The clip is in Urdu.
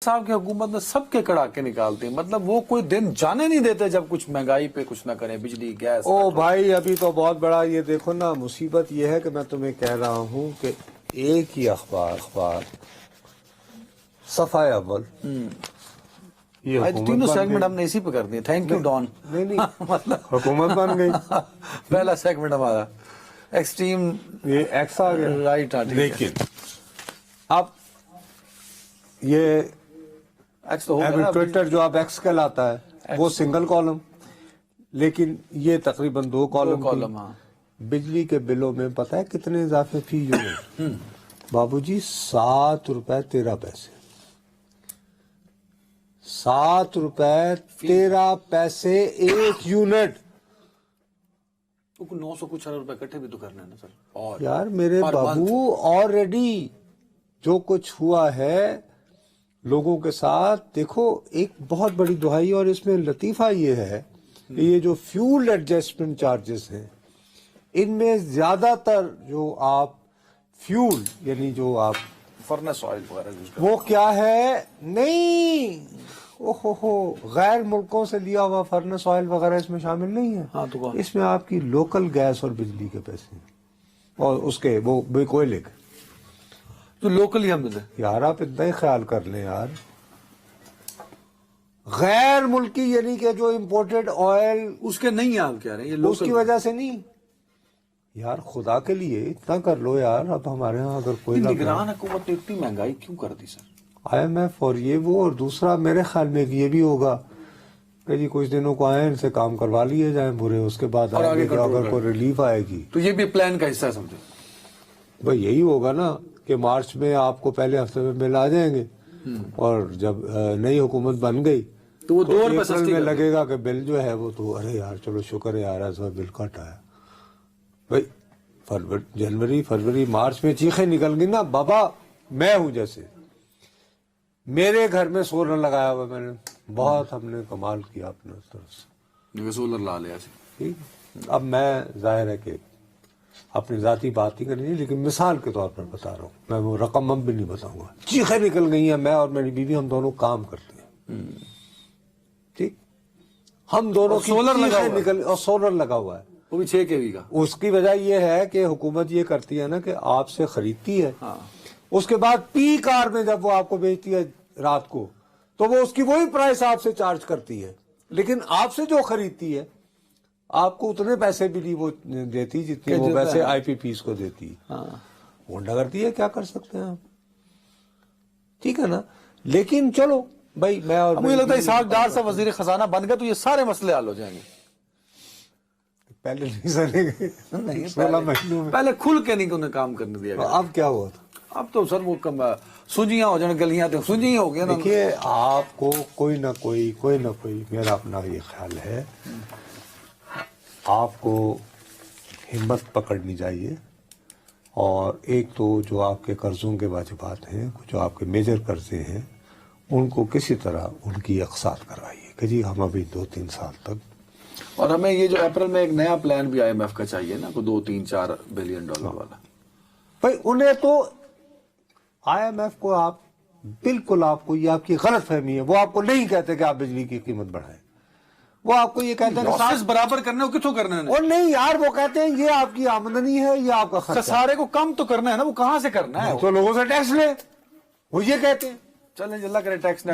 صاحب کی حکومت میں سب کے کڑاکے نکالتے ہیں، مطلب وہ کوئی دن جانے نہیں دیتے جب کچھ مہنگائی پہ کچھ نہ کریں، بجلی گیس۔ او بھائی ابھی تو بہت بڑا یہ دیکھو نا، مصیبت یہ ہے کہ میں تمہیں کہہ رہا ہوں کہ ایک ہی اخبار صفحہ اول یہ آج تینوں سیگمنٹ ہم نے اسی پہ کر دیے۔ Thank you Don. نہیں مطلب حکومت بن گئی۔ پہلا سیگمنٹ ہمارا ایکسٹریم یہ ایکس آ گیا رائٹ۔ لیکن اب یہ ٹویٹر جو اب ایکس کہلاتا ہے وہ سنگل کالم، لیکن یہ تقریباً دو کالم۔ بجلی کے بلوں میں پتہ ہے کتنے اضافے فی یونٹ؟ بابو جی 7 روپے 13 پیسے، 7 روپے 13 پیسے ایک یونٹ۔ 900 کچھ روپے کٹھے بھی تو کرنے نا سر۔ اور یار میرے بابو آلریڈی جو کچھ ہوا ہے لوگوں کے ساتھ، دیکھو ایک بہت بڑی دہائی، اور اس میں لطیفہ یہ ہے کہ یہ جو فیول ایڈجسٹمنٹ چارجز ہیں ان میں زیادہ تر جو آپ فیول یعنی جو آپ فرنس آئل وغیرہ یوز کرتے وہ کیا ہے، نہیں غیر ملکوں سے لیا ہوا فرنس آئل وغیرہ اس میں شامل نہیں ہے۔ ہاں تو اس میں آپ کی لوکل گیس اور بجلی کے پیسے ہیں، اور اس کے وہ کوئلے کے تو لوکل ہی ہم دے۔ یار آپ اتنا ہی خیال کر لیں یار، غیر ملکی یعنی کہ جو امپورٹڈ آئل اس کے نہیں آپ کہہ رہے ہیں یہ اس کی وجہ سے نہیں یار، خدا کے لیے اتنا کر لو یار۔ اب ہمارے ہاں اگر کوئی نگران حکومت نے اتنی مہنگائی کیوں کر دی سر؟ آئی ایم ایف اور یہ وہ، اور دوسرا میرے خیال میں یہ بھی ہوگا کہ جی کچھ دنوں کو آئیں ان سے کام کروا لیے جائیں برے، اس کے بعد آگے اگر کوئی ریلیف آئے گی تو یہ بھی پلان کا حصہ ہے سمجھے بھائی، یہی ہوگا نا کہ مارچ میں آپ کو پہلے ہفتے میں بل آ جائیں گے، اور جب نئی حکومت بن گئی تو وہ 2 روپے سستی میں لگے گا کہ بل جو ہے وہ تو ارے یار چلو شکر ہے یار ایسا بل کٹ آیا۔ بھائی جنوری فروری مارچ میں چیخیں نکل گئی نا بابا، میں ہوں جیسے میرے گھر میں سولر لگایا ہوا میں نے، بہت ہم نے کمال کیا اپنے اس طرف سے، سولر لا لیا ٹھیک۔ اب میں ظاہر ہے کہ اپنی ذاتی بات ہی کرنی ہے، لیکن مثال کے طور پر بتا رہا ہوں، میں وہ رقم اب بھی نہیں بتاؤں گا۔ چیخیں نکل گئی ہیں، میں اور میری بیوی ہم دونوں کام کرتے ہیں ٹھیک، ہم دونوں کی چیخیں نکل، اور سولر لگا ہوا ہے وہ بھی 6 kV کا۔ اس کی وجہ یہ ہے کہ حکومت یہ کرتی ہے نا کہ آپ سے خریدتی ہے، اس کے بعد پیک آور میں جب وہ آپ کو بیچتی ہے رات کو تو وہ اس کی وہی پرائس آپ سے چارج کرتی ہے، لیکن آپ سے جو خریدتی ہے آپ کو اتنے پیسے بھی نہیں وہ دیتی جتنے وہ پیسے آئی پی پیز کو دیتی ہے۔ ہونڈا کرتی ہے، کیا کر سکتے ہیں آپ، ٹھیک ہے نا۔ لیکن چلو بھائی، میں اور مجھے لگتا ہے اسحاق ڈار صاحب وزیر خزانہ بن گئے تو یہ سارے مسئلے حل ہو جائیں گے۔ پہلے نہیں سنے گئے، 16 مہینوں میں پہلے کھل کے نہیں انہیں کام کرنے دیا گیا۔ اب کیا ہوا تھا؟ اب تو سر وہ سنجیاں ہو جائیں، گلیاں تو سنجی ہو گیا نا۔ دیکھیے آپ کو کوئی نہ کوئی میرا اپنا یہ خیال ہے، آپ کو ہمت پکڑنی چاہیے، اور ایک تو جو آپ کے قرضوں کے واجبات ہیں، جو آپ کے میجر قرضے ہیں، ان کو کسی طرح ان کی اقساط کروائیے کہ جی ہم ابھی 2-3 سال تک۔ اور ہمیں یہ جو اپریل میں ایک نیا پلان بھی آئی ایم ایف کا چاہیے نا، کو $2-3-4 بلین والا۔ بھائی انہیں تو آئی ایم ایف کو آپ بالکل، آپ کو یہ آپ کی غلط فہمی ہے، وہ آپ کو نہیں کہتے کہ آپ بجلی کی قیمت بڑھائیں، وہ آپ کو یہ کہتے ہیں لاسز برابر کرنے کو کتوں کرنا ہے؟ اور نہیں یار، وہ کہتے ہیں یہ آپ کی آمدنی ہے، یہ آپ کا خرچہ، خسارے کو کم تو کرنا ہے نا، وہ کہاں سے کرنا ہے؟ تو لوگوں سے ٹیکس لے، وہ یہ کہتے ہیں۔ چلیں اللہ کرے ٹیکس